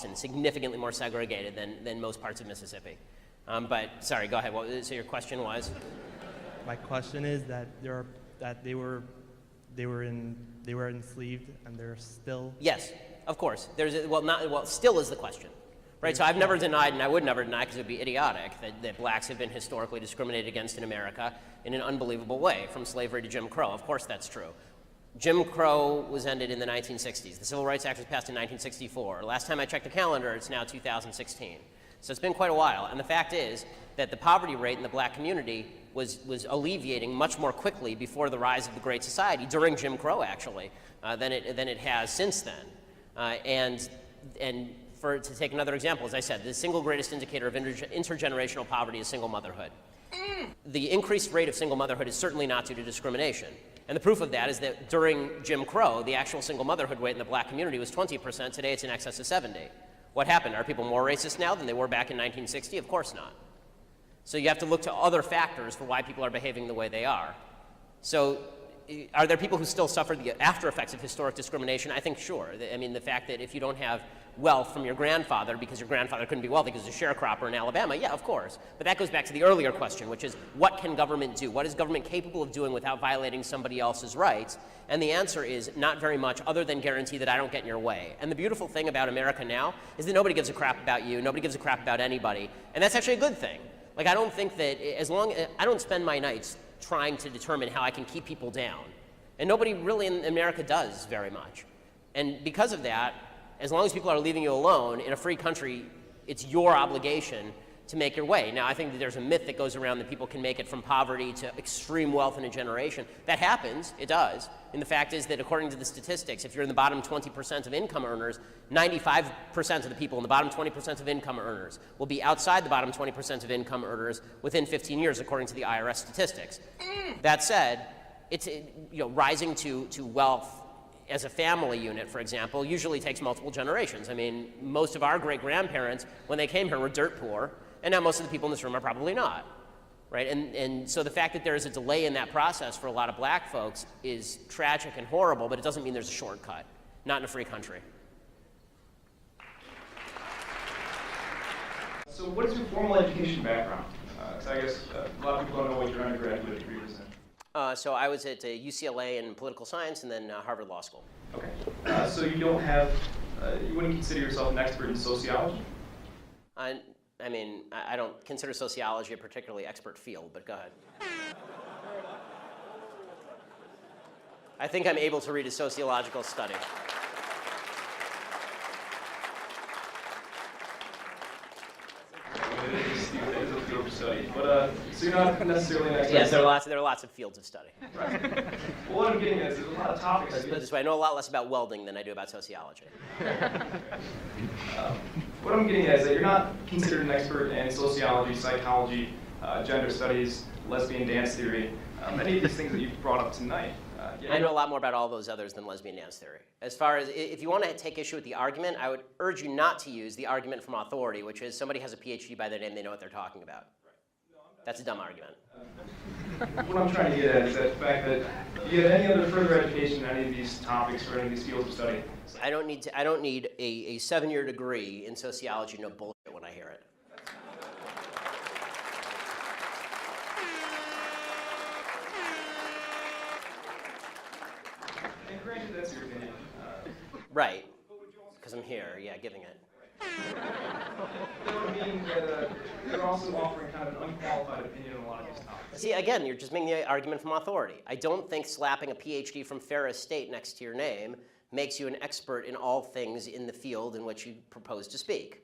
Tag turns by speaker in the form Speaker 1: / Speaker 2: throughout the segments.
Speaker 1: Boston, significantly more segregated than most parts of Mississippi. But sorry, go ahead. So your question was?
Speaker 2: My question is that they were enslaved and they're still.
Speaker 1: Yes, of course. Still is the question. Right, so I've never denied, and I would never deny because it would be idiotic, that blacks have been historically discriminated against in America in an unbelievable way, from slavery to Jim Crow. Of course that's true. Jim Crow was ended in the 1960s. The Civil Rights Act was passed in 1964. Last time I checked the calendar, it's now 2016. So it's been quite a while. And the fact is that the poverty rate in the black community was alleviating much more quickly before the rise of the Great Society, during Jim Crow actually, than it has since then. To take another example, as I said, the single greatest indicator of intergenerational poverty is single motherhood. The increased rate of single motherhood is certainly not due to discrimination. And the proof of that is that during Jim Crow, the actual single motherhood rate in the black community was 20%. Today it's in excess of 70%. What happened? Are people more racist now than they were back in 1960? Of course not. So you have to look to other factors for why people are behaving the way they are. So are there people who still suffer the after effects of historic discrimination? I think sure. I mean, the fact that if you don't have wealth from your grandfather because your grandfather couldn't be wealthy because he was a sharecropper in Alabama, yeah, of course. But that goes back to the earlier question, which is what can government do? What is government capable of doing without violating somebody else's rights? And the answer is not very much, other than guarantee that I don't get in your way. And the beautiful thing about America now is that nobody gives a crap about you, nobody gives a crap about anybody, and that's actually a good thing. Like, I don't think that I don't spend my nights trying to determine how I can keep people down. And nobody really in America does very much. And because of that, as long as people are leaving you alone, in a free country, it's your obligation to make your way. Now, I think that there's a myth that goes around that people can make it from poverty to extreme wealth in a generation. That happens, it does. And the fact is that according to the statistics, if you're in the bottom 20% of income earners, 95% of the people in the bottom 20% of income earners will be outside the bottom 20% of income earners within 15 years, according to the IRS statistics. That said, it's, rising to wealth as a family unit, for example, usually takes multiple generations. I mean, most of our great-grandparents, when they came here, were dirt poor, and now most of the people in this room are probably not, right? And so the fact that there is a delay in that process for a lot of black folks is tragic and horrible, but it doesn't mean there's a shortcut, not in a free country.
Speaker 3: So what is your formal education background? Because I guess a lot of people don't know what your undergraduate degree was in.
Speaker 1: So I was at UCLA in political science and then Harvard Law School.
Speaker 3: Okay. So you don't have, you wouldn't consider yourself an expert in sociology?
Speaker 1: I don't consider sociology a particularly expert field, but go ahead. I think I'm able to read a sociological study.
Speaker 3: Study, but so you're not necessarily an expert.
Speaker 1: Yes, there are lots of fields of study.
Speaker 3: Right. Well, what I'm getting at is there's a lot of topics.
Speaker 1: Let's put it this way, I know a lot less about welding than I do about sociology.
Speaker 3: What I'm getting at is that you're not considered an expert in sociology, psychology, gender studies, lesbian dance theory, many of these things that you've brought up tonight.
Speaker 1: I know a lot more about all those others than lesbian dance theory. As far as, if you want to take issue with the argument, I would urge you not to use the argument from authority, which is somebody has a PhD by their name, they know what they're talking about. That's a dumb argument.
Speaker 3: What I'm trying to get at is that the fact that do you have any other further education in any of these topics or any of these fields of study?
Speaker 1: I don't need a 7-year degree in sociology, no bullshit when I hear it.
Speaker 3: And granted, that's your opinion.
Speaker 1: Right, because I'm here, yeah, giving it.
Speaker 3: That would mean that you're also offering kind of an unqualified opinion on a lot of these topics.
Speaker 1: See, again, you're just making the argument from authority. I don't think slapping a PhD from Ferris State next to your name makes you an expert in all things in the field in which you propose to speak.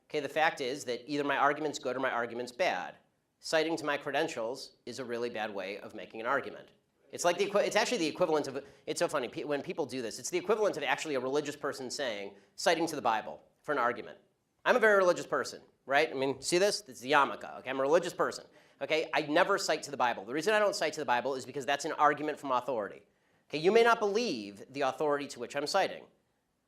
Speaker 1: Okay, the fact is that either my argument's good or my argument's bad. Citing to my credentials is a really bad way of making an argument. It's like it's actually the equivalent of, it's so funny, when people do this, it's the equivalent of actually a religious person saying, citing to the Bible for an argument. I'm a very religious person, right? I mean, see this? It's the yarmulke, okay? I'm a religious person, okay? I never cite to the Bible. The reason I don't cite to the Bible is because that's an argument from authority. Okay, you may not believe the authority to which I'm citing.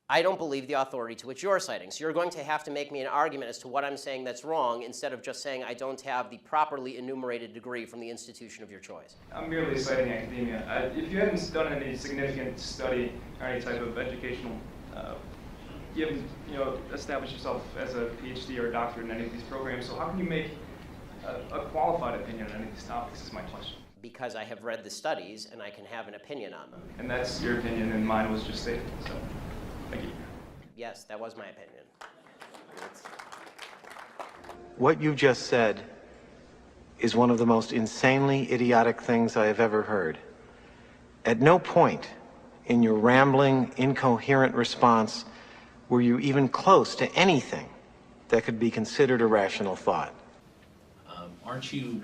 Speaker 1: I don't believe the authority to which you're citing. So you're going to have to make me an argument as to what I'm saying that's wrong instead of just saying I don't have the properly enumerated degree from the institution of your choice.
Speaker 3: I'm merely citing academia. If you haven't done any significant study or any type of educational you haven't, established yourself as a PhD or a doctorate in any of these programs, so how can you make a qualified opinion on any of these topics is my question.
Speaker 1: Because I have read the studies and I can have an opinion on them.
Speaker 3: And that's your opinion, and mine was just stated, so thank you.
Speaker 1: Yes, that was my opinion.
Speaker 4: What you just said is one of the most insanely idiotic things I have ever heard. At no point in your rambling, incoherent response were you even close to anything that could be considered a rational thought.
Speaker 5: Aren't you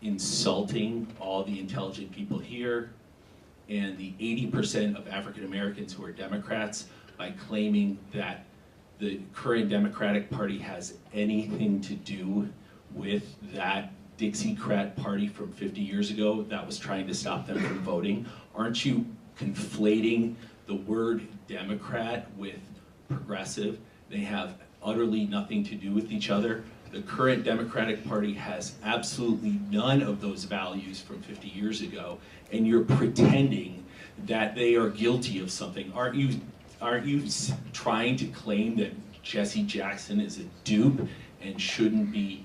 Speaker 5: insulting all the intelligent people here and the 80% of African Americans who are Democrats by claiming that the current Democratic Party has anything to do with that Dixiecrat party from 50 years ago that was trying to stop them from voting? Aren't you conflating the word Democrat with progressive? They have utterly nothing to do with each other. The current Democratic Party has absolutely none of those values from 50 years ago, and you're pretending that they are guilty of something. Aren't you trying to claim that Jesse Jackson is a dupe and shouldn't be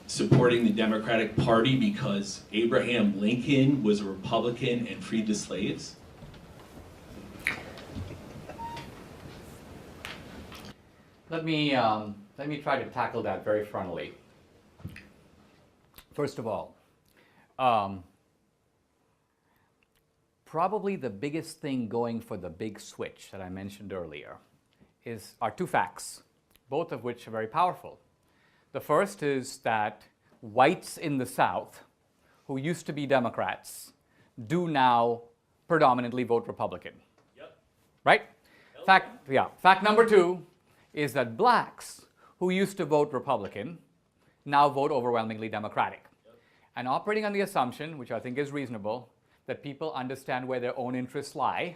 Speaker 5: supporting the Democratic Party because Abraham Lincoln was a Republican and freed the slaves?
Speaker 6: Let me try to tackle that very frontally. First of all, probably the biggest thing going for the big switch that I mentioned earlier are two facts, both of which are very powerful. The first is that whites in the South, who used to be Democrats, do now predominantly vote Republican.
Speaker 5: Yep.
Speaker 6: Right? Fact number two is that blacks who used to vote Republican now vote overwhelmingly Democratic.
Speaker 5: Yep.
Speaker 6: And operating on the assumption, which I think is reasonable, that people understand where their own interests lie,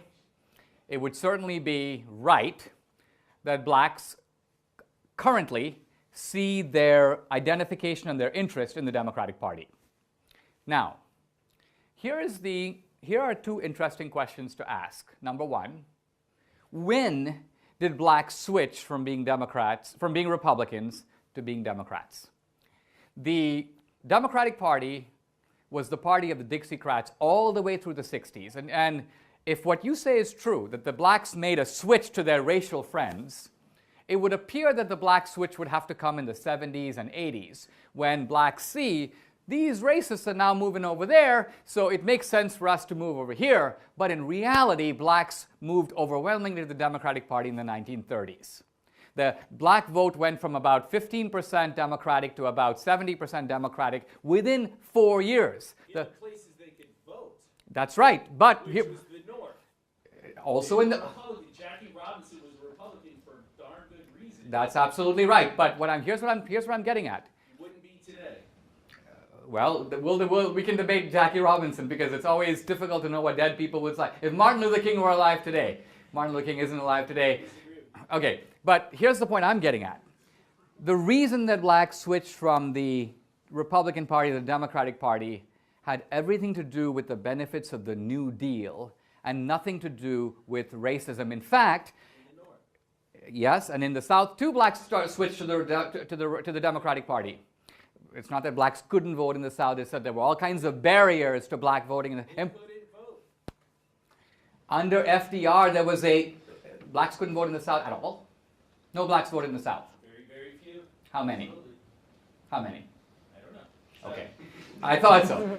Speaker 6: it would certainly be right that blacks currently see their identification and their interest in the Democratic Party. Now, here are two interesting questions to ask. Number one, when did blacks switch from being Republicans to being Democrats? The Democratic Party was the party of the Dixiecrats all the way through the 60s. And if what you say is true, that the blacks made a switch to their racial friends, it would appear that the black switch would have to come in the 70s and 80s, when blacks see these racists are now moving over there, so it makes sense for us to move over here. But in reality, blacks moved overwhelmingly to the Democratic Party in the 1930s. The black vote went from about 15% Democratic to about 70% Democratic within 4 years.
Speaker 5: The places they could vote.
Speaker 6: That's right, but
Speaker 5: Which was the North.
Speaker 6: also in the
Speaker 5: Jackie Robinson was a Republican for darn good reason.
Speaker 6: That's absolutely right. But here's what I'm getting at.
Speaker 5: You wouldn't be today.
Speaker 6: Well, we can debate Jackie Robinson because it's always difficult to know what dead people would say. If Martin Luther King were alive today, Martin Luther King isn't alive today. Okay, but here's the point I'm getting at. The reason that blacks switched from the Republican Party to the Democratic Party had everything to do with the benefits of the New Deal and nothing to do with racism. In fact, yes, and in the South, too, blacks switched to the Democratic Party. It's not that blacks couldn't vote in the South. It's that there were all kinds of barriers to black voting. Under FDR, there was blacks couldn't vote in the South at all. No blacks voted in the South.
Speaker 5: Very, very few.
Speaker 6: How many?
Speaker 5: Absolutely.
Speaker 6: How many?
Speaker 5: I don't know.
Speaker 6: Okay. I thought so.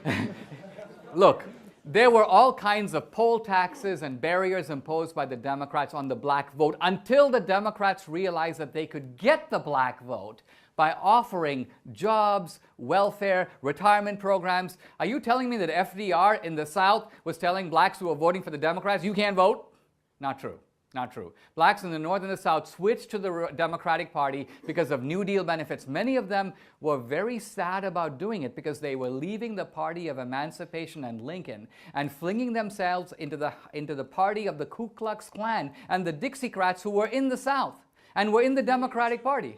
Speaker 6: Look, there were all kinds of poll taxes and barriers imposed by the Democrats on the black vote until the Democrats realized that they could get the black vote by offering jobs, welfare, retirement programs. Are you telling me that FDR in the South was telling blacks who were voting for the Democrats, you can't vote? Not true. Not true. Blacks in the North and the South switched to the Democratic Party because of New Deal benefits. Many of them were very sad about doing it because they were leaving the party of emancipation and Lincoln and flinging themselves into the party of the Ku Klux Klan and the Dixiecrats who were in the South and were in the Democratic Party.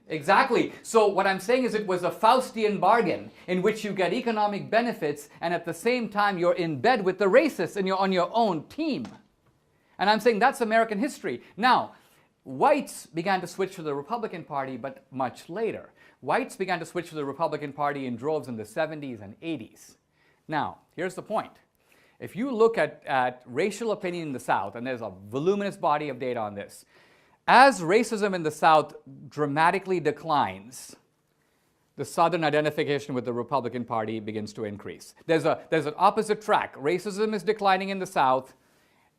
Speaker 6: Exactly. So what I'm saying is it was a Faustian bargain in which you get economic benefits and at the same time you're in bed with the racists and you're on your own team. And I'm saying that's American history. Now, whites began to switch to the Republican Party, but much later. Whites began to switch to the Republican Party in droves in the 70s and 80s. Now, here's the point. If you look at racial opinion in the South, and there's a voluminous body of data on this, as racism in the South dramatically declines, the Southern identification with the Republican Party begins to increase. There's an opposite track. Racism is declining in the South,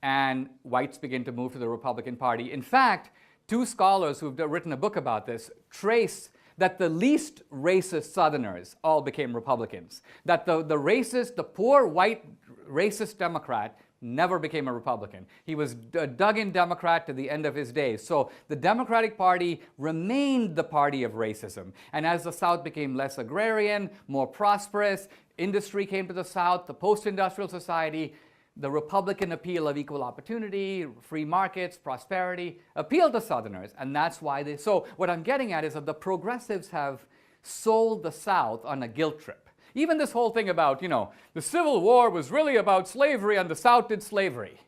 Speaker 6: and whites begin to move to the Republican Party. In fact, two scholars who've written a book about this trace that the least racist Southerners all became Republicans. That the poor white racist Democrat never became a Republican. He was a dug-in Democrat to the end of his days. So the Democratic Party remained the party of racism. And as the South became less agrarian, more prosperous, industry came to the South, the post-industrial society, the Republican appeal of equal opportunity, free markets, prosperity, appealed to Southerners. And that's why they... So what I'm getting at is that the progressives have sold the South on a guilt trip. Even this whole thing about, the Civil War was really about slavery and the South did slavery.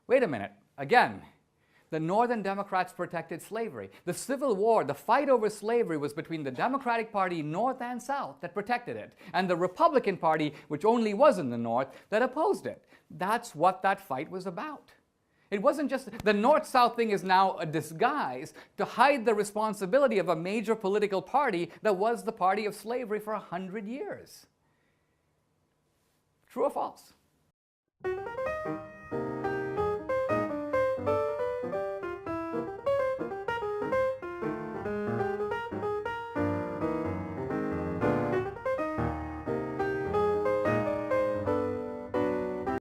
Speaker 6: Wait a minute. Again, the Northern Democrats protected slavery. The Civil War, the fight over slavery, was between the Democratic Party, North and South, that protected it, and the Republican Party, which only was in the North, that opposed it. That's what that fight was about. It wasn't just, the North-South thing is now a disguise to hide the responsibility of a major political party that was the party of slavery for 100 years. True or false?